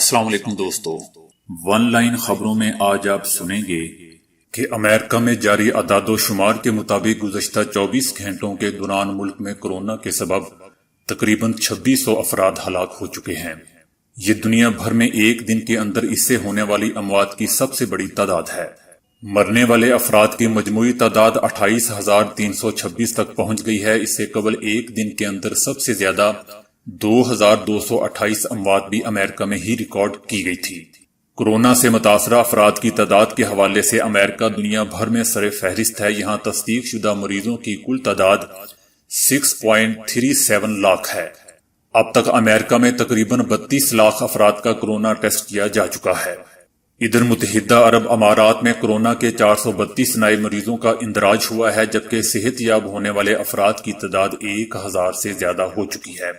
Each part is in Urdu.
السلام علیکم دوستو، ون لائن خبروں میں آج آپ سنیں گے کہ امریکہ میں جاری اعداد و شمار کے مطابق گزشتہ 24 گھنٹوں کے دوران ملک میں کورونا کے سبب تقریباً 2600 افراد ہلاک ہو چکے ہیں۔ یہ دنیا بھر میں ایک دن کے اندر اس سے ہونے والی اموات کی سب سے بڑی تعداد ہے۔ مرنے والے افراد کی مجموعی تعداد 28,326 تک پہنچ گئی ہے۔ اس سے قبل ایک دن کے اندر سب سے زیادہ 2,228 اموات بھی امریکہ میں ہی ریکارڈ کی گئی تھی۔ کورونا سے متاثرہ افراد کی تعداد کے حوالے سے امریکہ دنیا بھر میں سر فہرست ہے۔ یہاں تصدیق شدہ مریضوں کی کل تعداد 6.37 لاکھ ہے۔ اب تک امریکہ میں تقریباً 32 لاکھ افراد کا کورونا ٹیسٹ کیا جا چکا ہے۔ ادھر متحدہ عرب امارات میں کورونا کے 432 نئے مریضوں کا اندراج ہوا ہے، جبکہ صحت یاب ہونے والے افراد کی تعداد 1000 سے زیادہ ہو چکی ہے۔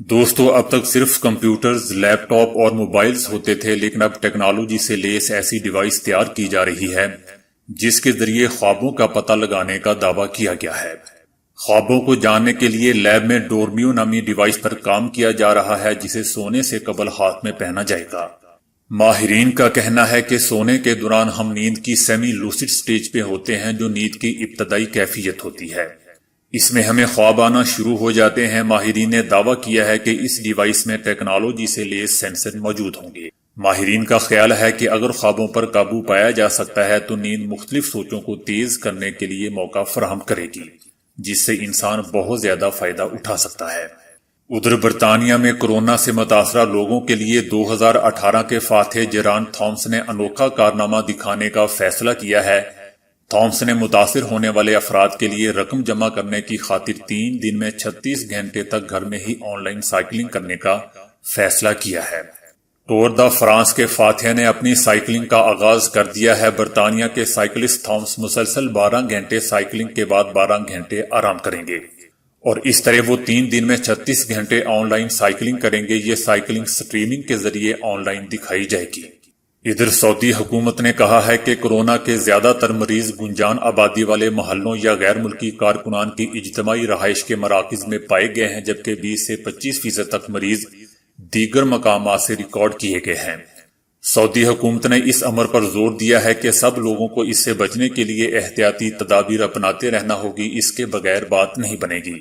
دوستو، اب تک صرف کمپیوٹرز، لیپ ٹاپ اور موبائلز ہوتے تھے، لیکن اب ٹیکنالوجی سے لیس ایسی ڈیوائس تیار کی جا رہی ہے جس کے ذریعے خوابوں کا پتہ لگانے کا دعویٰ کیا گیا ہے۔ خوابوں کو جاننے کے لیے لیب میں ڈورمیو نامی ڈیوائس پر کام کیا جا رہا ہے، جسے سونے سے قبل ہاتھ میں پہنا جائے گا۔ ماہرین کا کہنا ہے کہ سونے کے دوران ہم نیند کی سیمی لوسڈ سٹیج پہ ہوتے ہیں، جو نیند کی ابتدائی کیفیت ہوتی ہے۔ اس میں ہمیں خواب آنا شروع ہو جاتے ہیں۔ ماہرین نے دعویٰ کیا ہے کہ اس ڈیوائس میں ٹیکنالوجی سے لیس سینسر موجود ہوں گے۔ ماہرین کا خیال ہے کہ اگر خوابوں پر قابو پایا جا سکتا ہے تو نیند مختلف سوچوں کو تیز کرنے کے لیے موقع فراہم کرے گی، جس سے انسان بہت زیادہ فائدہ اٹھا سکتا ہے۔ ادھر برطانیہ میں کورونا سے متاثرہ لوگوں کے لیے 2018 کے فاتح جیران تھامس نے انوکھا کارنامہ دکھانے کا فیصلہ کیا ہے۔ تھامس نے متاثر ہونے والے افراد کے لیے رقم جمع کرنے کی خاطر 3 دن میں 36 گھنٹے تک گھر میں ہی آن لائن سائیکلنگ کرنے کا فیصلہ کیا ہے۔ ٹور دا فرانس کے فاتح نے اپنی سائیکلنگ کا آغاز کر دیا ہے۔ برطانیہ کے سائیکلسٹ تھامس مسلسل 12 گھنٹے سائیکلنگ کے بعد 12 گھنٹے آرام کریں گے، اور اس طرح وہ 3 دن میں 36 گھنٹے آن لائن سائیکلنگ کریں گے۔ یہ سائیکلنگ سٹریمنگ کے ذریعے آن لائن دکھائی جائے گی۔ ادھر سعودی حکومت نے کہا ہے کہ کورونا کے زیادہ تر مریض گنجان آبادی والے محلوں یا غیر ملکی کارکنان کی اجتماعی رہائش کے مراکز میں پائے گئے ہیں، جبکہ 20 سے 25% تک مریض دیگر مقامات سے ریکارڈ کیے گئے ہیں۔ سعودی حکومت نے اس امر پر زور دیا ہے کہ سب لوگوں کو اس سے بچنے کے لیے احتیاطی تدابیر اپناتے رہنا ہوگی، اس کے بغیر بات نہیں بنے گی۔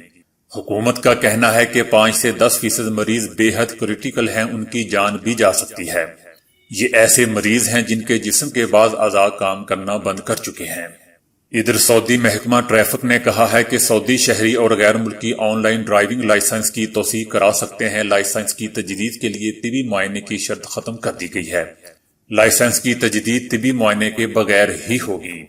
حکومت کا کہنا ہے کہ 5 سے 10% مریض بے حد کریٹیکل ہیں، ان کی جان بھی جا سکتی ہے۔ یہ ایسے مریض ہیں جن کے جسم کے بعض اعضاء کام کرنا بند کر چکے ہیں۔ ادھر سعودی محکمہ ٹریفک نے کہا ہے کہ سعودی شہری اور غیر ملکی آن لائن ڈرائیونگ لائسنس کی توسیع کرا سکتے ہیں۔ لائسنس کی تجدید کے لیے طبی معائنے کی شرط ختم کر دی گئی ہے۔ لائسنس کی تجدید طبی معائنے کے بغیر ہی ہوگی۔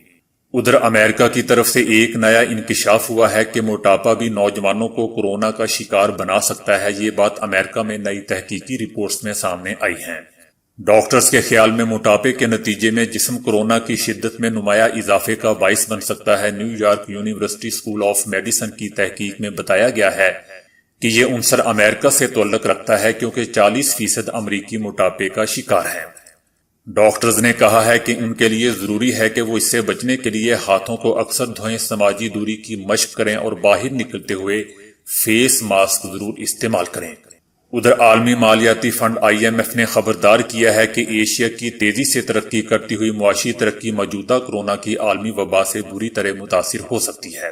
ادھر امریکہ کی طرف سے ایک نیا انکشاف ہوا ہے کہ موٹاپا بھی نوجوانوں کو کورونا کا شکار بنا سکتا ہے۔ یہ بات امریکہ میں نئی تحقیقی رپورٹس میں سامنے آئی ہے۔ ڈاکٹرز کے خیال میں موٹاپے کے نتیجے میں جسم کورونا کی شدت میں نمایاں اضافے کا باعث بن سکتا ہے۔ New York university school of medicine کی تحقیق میں بتایا گیا ہے کہ یہ عنصر امریکہ سے تعلق رکھتا ہے، کیونکہ 40% امریکی موٹاپے کا شکار ہے۔ ڈاکٹرز نے کہا ہے کہ ان کے لیے ضروری ہے کہ وہ اس سے بچنے کے لیے ہاتھوں کو اکثر دھوئیں، سماجی دوری کی مشق کریں اور باہر نکلتے ہوئے فیس ماسک ضرور استعمال کریں۔ ادھر عالمی مالیاتی فنڈ IMF نے خبردار کیا ہے کہ ایشیا کی تیزی سے ترقی کرتی ہوئی معاشی ترقی موجودہ کورونا کی عالمی وبا سے بری طرح متاثر ہو سکتی ہے۔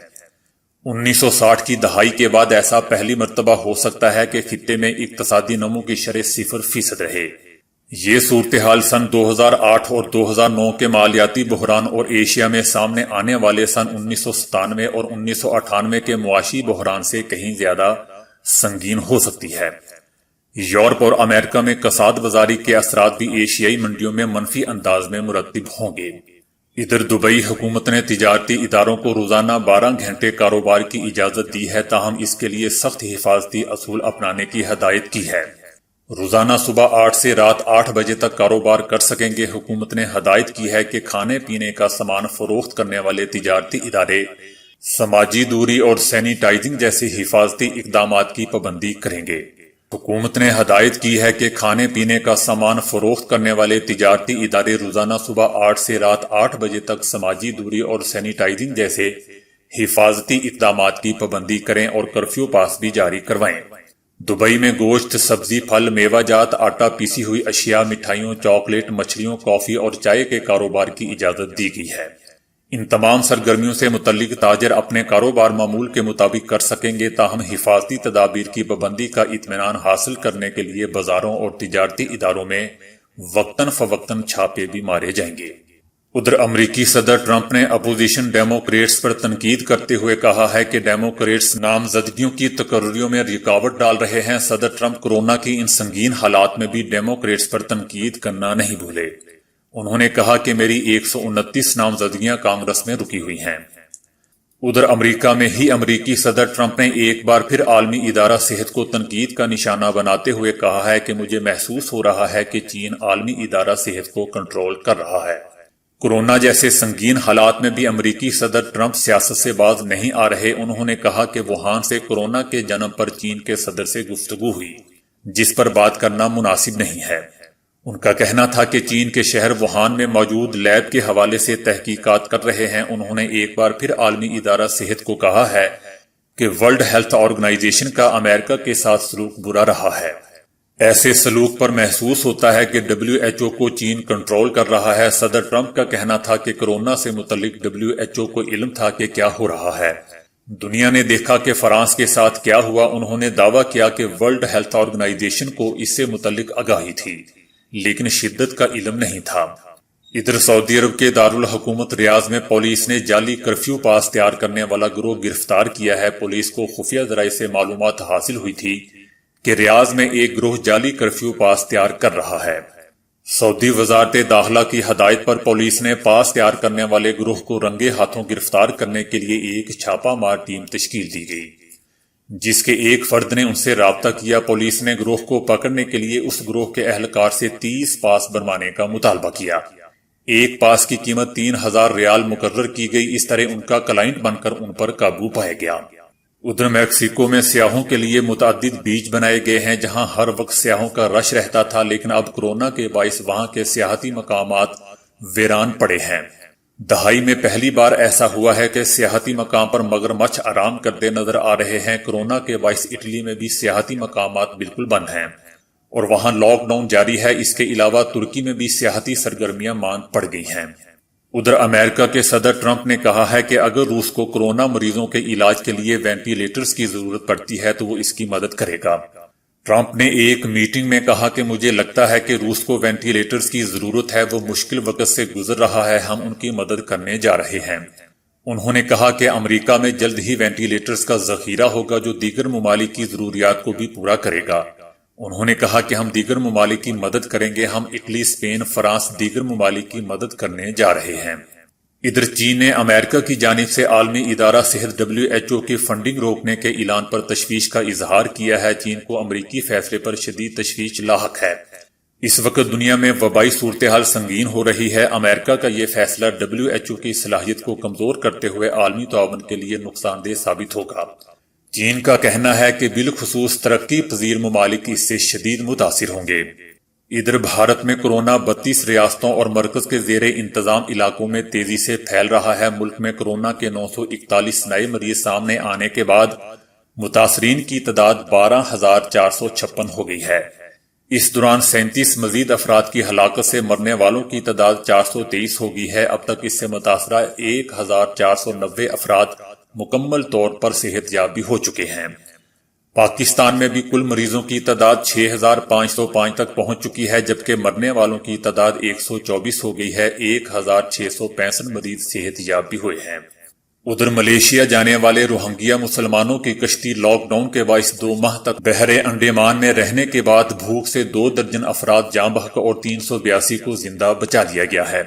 1960 کی دہائی کے بعد ایسا پہلی مرتبہ ہو سکتا ہے کہ خطے میں اقتصادی نمو کی شرح 0% رہے۔ یہ صورتحال سن 2008 اور 2009 کے مالیاتی بحران اور ایشیا میں سامنے آنے والے سن 1997 اور 1998 کے معاشی بحران سے کہیں زیادہ سنگین ہو سکتی ہے۔ یورپ اور امریکہ میں کساد بازاری کے اثرات بھی ایشیائی منڈیوں میں منفی انداز میں مرتب ہوں گے۔ ادھر دبئی حکومت نے تجارتی اداروں کو روزانہ 12 گھنٹے کاروبار کی اجازت دی ہے، تاہم اس کے لیے سخت حفاظتی اصول اپنانے کی ہدایت کی ہے۔ روزانہ صبح 8 سے رات 8 بجے تک کاروبار کر سکیں گے۔ حکومت نے ہدایت کی ہے کہ کھانے پینے کا سامان فروخت کرنے والے تجارتی ادارے سماجی دوری اور سینیٹائزنگ جیسے حفاظتی اقدامات کی پابندی کریں گے۔ حکومت نے ہدایت کی ہے کہ کھانے پینے کا سامان فروخت کرنے والے تجارتی ادارے روزانہ صبح 8 سے رات 8 بجے تک سماجی دوری اور سینیٹائزنگ جیسے حفاظتی اقدامات کی پابندی کریں اور کرفیو پاس بھی جاری کروائیں۔ دبئی میں گوشت، سبزی، پھل، میوہ جات، آٹا، پیسی ہوئی اشیاء، مٹھائیوں، چاکلیٹ، مچھلیوں، کافی اور چائے کے کاروبار کی اجازت دی گئی ہے۔ ان تمام سرگرمیوں سے متعلق تاجر اپنے کاروبار معمول کے مطابق کر سکیں گے، تاہم حفاظتی تدابیر کی پابندی کا اطمینان حاصل کرنے کے لیے بازاروں اور تجارتی اداروں میں وقتاً فوقتاً چھاپے بھی مارے جائیں گے۔ ادھر امریکی صدر ٹرمپ نے اپوزیشن ڈیموکریٹس پر تنقید کرتے ہوئے کہا ہے کہ ڈیموکریٹس نامزدگیوں کی تقرریوں میں رکاوٹ ڈال رہے ہیں۔ صدر ٹرمپ کورونا کی ان سنگین حالات میں بھی ڈیموکریٹس پر تنقید کرنا نہیں بھولے۔ انہوں نے کہا کہ میری 129 نامزدگیاں کانگریس میں رکی ہوئی ہیں۔ ادھر امریکہ میں ہی امریکی صدر ٹرمپ نے ایک بار پھر عالمی ادارہ صحت کو تنقید کا نشانہ بناتے ہوئے کہا ہے کہ مجھے محسوس ہو رہا ہے کہ چین عالمی ادارہ صحت کو کنٹرول کر رہا ہے۔ کورونا جیسے سنگین حالات میں بھی امریکی صدر ٹرمپ سیاست سے باز نہیں آ رہے۔ انہوں نے کہا کہ ووہان سے کورونا کے جنم پر چین کے صدر سے گفتگو ہوئی، جس پر بات کرنا مناسب نہیں ہے۔ ان کا کہنا تھا کہ چین کے شہر ووہان میں موجود لیب کے حوالے سے تحقیقات کر رہے ہیں۔ انہوں نے ایک بار پھر عالمی ادارہ صحت کو کہا ہے کہ ورلڈ ہیلتھ آرگنائزیشن کا امریکہ کے ساتھ سلوک برا رہا ہے۔ ایسے سلوک پر محسوس ہوتا ہے کہ WHO کو چین کنٹرول کر رہا ہے۔ صدر ٹرمپ کا کہنا تھا کہ کورونا سے متعلق WHO کو علم تھا کہ کیا ہو رہا ہے۔ دنیا نے دیکھا کہ فرانس کے ساتھ کیا ہوا۔ انہوں نے دعویٰ کیا کہ ورلڈ ہیلتھ آرگنائزیشن کو اس سے متعلق آگاہی تھی، لیکن شدت کا علم نہیں تھا۔ ادھر سعودی عرب کے دارالحکومت ریاض میں پولیس نے جعلی کرفیو پاس تیار کرنے والا گروہ گرفتار کیا ہے۔ پولیس کو خفیہ ذرائع سے معلومات حاصل ہوئی تھی کہ ریاض میں ایک گروہ جعلی کرفیو پاس تیار کر رہا ہے۔ سعودی وزارت داخلہ کی ہدایت پر پولیس نے پاس تیار کرنے والے گروہ کو رنگے ہاتھوں گرفتار کرنے کے لیے ایک چھاپہ مار ٹیم تشکیل دی گئی، جس کے ایک فرد نے ان سے رابطہ کیا۔ پولیس نے گروہ کو پکڑنے کے لیے اس گروہ کے اہلکار سے 30 پاس بنوانے کا مطالبہ کیا۔ ایک پاس کی قیمت 3000 ریال مقرر کی گئی۔ اس طرح ان کا کلائنٹ بن کر ان پر قابو پایا گیا۔ ادھر میکسیکو میں سیاحوں کے لیے متعدد بیچ بنائے گئے ہیں، جہاں ہر وقت سیاحوں کا رش رہتا تھا، لیکن اب کورونا کے باعث وہاں کے سیاحتی مقامات ویران پڑے ہیں۔ دہائی میں پہلی بار ایسا ہوا ہے کہ سیاحتی مقام پر مگرمچھ آرام کرتے نظر آ رہے ہیں۔ کورونا کے باعث اٹلی میں بھی سیاحتی مقامات بالکل بند ہیں اور وہاں لاک ڈاؤن جاری ہے۔ اس کے علاوہ ترکی میں بھی سیاحتی سرگرمیاں ماند پڑ گئی ہیں۔ ادھر امریکہ کے صدر ٹرمپ نے کہا ہے کہ اگر روس کو کورونا مریضوں کے علاج کے لیے وینٹیلیٹرز کی ضرورت پڑتی ہے تو وہ اس کی مدد کرے گا۔ ٹرمپ نے ایک میٹنگ میں کہا کہ مجھے لگتا ہے کہ روس کو وینٹیلیٹرز کی ضرورت ہے، وہ مشکل وقت سے گزر رہا ہے، ہم ان کی مدد کرنے جا رہے ہیں۔ انہوں نے کہا کہ امریکہ میں جلد ہی وینٹیلیٹرز کا ذخیرہ ہوگا جو دیگر ممالک کی ضروریات کو بھی پورا کرے گا۔ انہوں نے کہا کہ ہم دیگر ممالک کی مدد کریں گے، ہم اٹلی، اسپین، فرانس، دیگر ممالک کی مدد کرنے جا رہے ہیں۔ ادھر چین نے امریکہ کی جانب سے عالمی ادارہ صحت WHO کی فنڈنگ روکنے کے اعلان پر تشویش کا اظہار کیا ہے۔ چین کو امریکی فیصلے پر شدید تشویش لاحق ہے۔ اس وقت دنیا میں وبائی صورتحال سنگین ہو رہی ہے۔ امریکہ کا یہ فیصلہ WHO کی صلاحیت کو کمزور کرتے ہوئے عالمی تعاون کے لیے نقصان دہ ثابت ہوگا۔ چین کا کہنا ہے کہ بالخصوص ترقی پذیر ممالک اس سے شدید متاثر ہوں گے۔ ادھر بھارت میں کورونا 32 ریاستوں اور مرکز کے زیر انتظام علاقوں میں تیزی سے پھیل رہا ہے۔ ملک میں کورونا کے 941 نئے مریض سامنے آنے کے بعد متاثرین کی تعداد 12,456 ہو گئی ہے۔ اس دوران 37 مزید افراد کی ہلاکت سے مرنے والوں کی تعداد 423 ہو گئی ہے۔ اب تک اس سے متاثرہ 1490 افراد مکمل طور پر صحت یاب بھی ہو چکے ہیں۔ پاکستان میں بھی کل مریضوں کی تعداد 6505 تک پہنچ چکی ہے، جبکہ مرنے والوں کی تعداد 124 ہو گئی ہے۔ 1665 مریض صحت یاب بھی ہوئے ہیں۔ ادھر ملیشیا جانے والے روہنگیا مسلمانوں کی کشتی لاک ڈاؤن کے باعث 2 ماہ تک بحر انڈیمان میں رہنے کے بعد بھوک سے 2 درجن افراد جاں بحق اور 382 کو زندہ بچا لیا گیا ہے۔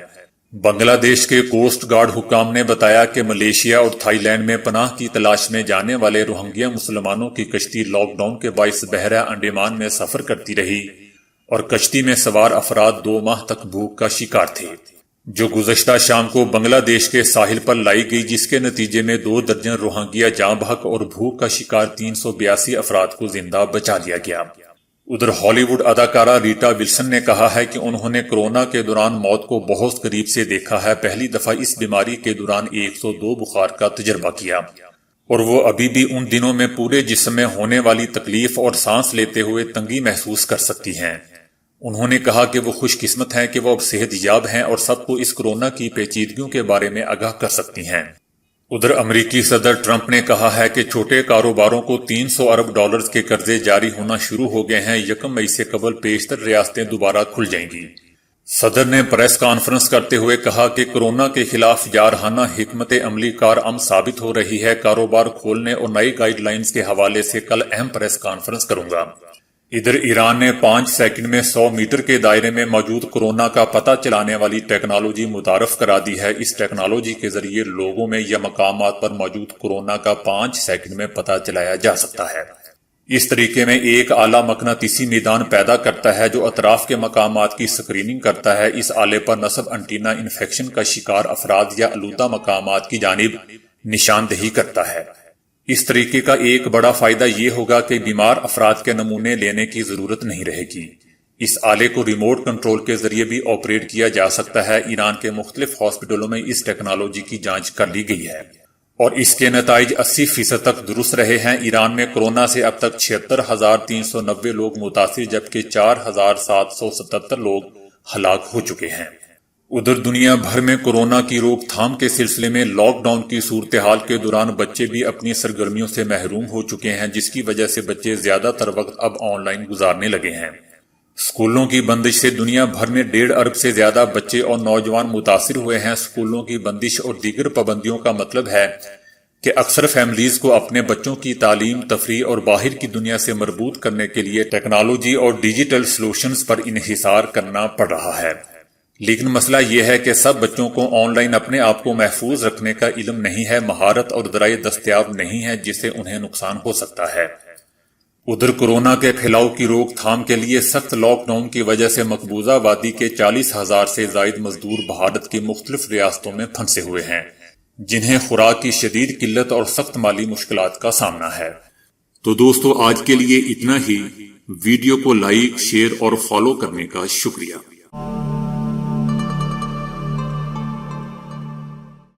بنگلہ دیش کے کوسٹ گارڈ حکام نے بتایا کہ ملیشیا اور تھائی لینڈ میں پناہ کی تلاش میں جانے والے روہنگیا مسلمانوں کی کشتی لاک ڈاؤن کے باعث بحیرہ انڈیمان میں سفر کرتی رہی اور کشتی میں سوار افراد 2 ماہ تک بھوک کا شکار تھے، جو گزشتہ شام کو بنگلہ دیش کے ساحل پر لائی گئی، جس کے نتیجے میں 2 درجن روہنگیا جاں بحق اور بھوک کا شکار 382 افراد کو زندہ بچا لیا گیا۔ ادھر ہالی ووڈ اداکارہ ریٹا ولسن نے کہا ہے کہ انہوں نے کورونا کے دوران موت کو بہت قریب سے دیکھا ہے، پہلی دفعہ اس بیماری کے دوران 102 بخار کا تجربہ کیا۔ اور وہ ابھی بھی ان دنوں میں پورے جسم میں ہونے والی تکلیف اور سانس لیتے ہوئے تنگی محسوس کر سکتی ہیں۔ انہوں نے کہا کہ وہ خوش قسمت ہیں کہ وہ اب صحت یاب ہیں اور سب کو اس کورونا کی پیچیدگیوں کے بارے میں آگاہ کر سکتی ہیں۔ ادھر امریکی صدر ٹرمپ نے کہا ہے کہ چھوٹے کاروباروں کو $300 ارب کے قرضے جاری ہونا شروع ہو گئے ہیں۔ 1 مئی سے قبل بیشتر ریاستیں دوبارہ کھل جائیں گی۔ صدر نے پریس کانفرنس کرتے ہوئے کہا کہ کورونا کے خلاف جارحانہ حکمت عملی کارآمد ثابت ہو رہی ہے۔ کاروبار کھولنے اور نئی گائیڈ لائنز کے حوالے سے کل اہم پریس کانفرنس کروں گا۔ ادھر ایران نے 5 سیکنڈ میں 100 میٹر کے دائرے میں موجود کورونا کا پتہ چلانے والی ٹیکنالوجی متعارف کرا دی ہے۔ اس ٹیکنالوجی کے ذریعے لوگوں میں یا مقامات پر موجود کورونا کا 5 سیکنڈ میں پتہ چلایا جا سکتا ہے۔ اس طریقے میں ایک اعلیٰ مقناطیسی میدان پیدا کرتا ہے جو اطراف کے مقامات کی اسکریننگ کرتا ہے۔ اس آلے پر نصب انٹینا انفیکشن کا شکار افراد یا آلودہ مقامات کی جانب نشاندہی کرتا ہے۔ اس طریقے کا ایک بڑا فائدہ یہ ہوگا کہ بیمار افراد کے نمونے لینے کی ضرورت نہیں رہے گی۔ اس آلے کو ریموٹ کنٹرول کے ذریعے بھی آپریٹ کیا جا سکتا ہے۔ ایران کے مختلف ہاسپٹلوں میں اس ٹیکنالوجی کی جانچ کر لی گئی ہے اور اس کے نتائج 80% تک درست رہے ہیں۔ ایران میں کورونا سے اب تک 76,390 لوگ متاثر جبکہ 4,777 لوگ ہلاک ہو چکے ہیں۔ ادھر دنیا بھر میں کورونا کی روک تھام کے سلسلے میں لاک ڈاؤن کی صورتحال کے دوران بچے بھی اپنی سرگرمیوں سے محروم ہو چکے ہیں، جس کی وجہ سے بچے زیادہ تر وقت اب آن لائن گزارنے لگے ہیں۔ اسکولوں کی بندش سے دنیا بھر میں 1.5 ارب سے زیادہ بچے اور نوجوان متاثر ہوئے ہیں۔ اسکولوں کی بندش اور دیگر پابندیوں کا مطلب ہے کہ اکثر فیملیز کو اپنے بچوں کی تعلیم، تفریح اور باہر کی دنیا سے مربوط کرنے کے لیے ٹیکنالوجی اور ڈیجیٹل سلوشنز پر انحصار کرنا پڑ رہا ہے۔ لیکن مسئلہ یہ ہے کہ سب بچوں کو آن لائن اپنے آپ کو محفوظ رکھنے کا علم نہیں ہے، مہارت اور ذرائع دستیاب نہیں ہے جس سے انہیں نقصان ہو سکتا ہے۔ ادھر کورونا کے پھیلاؤ کی روک تھام کے لیے سخت لاک ڈاؤن کی وجہ سے مقبوضہ وادی کے 40,000 سے زائد مزدور بھارت کی مختلف ریاستوں میں پھنسے ہوئے ہیں، جنہیں خوراک کی شدید قلت اور سخت مالی مشکلات کا سامنا ہے۔ تو دوستو آج کے لیے اتنا ہی۔ ویڈیو کو لائک، شیئر اور فالو کرنے کا شکریہ۔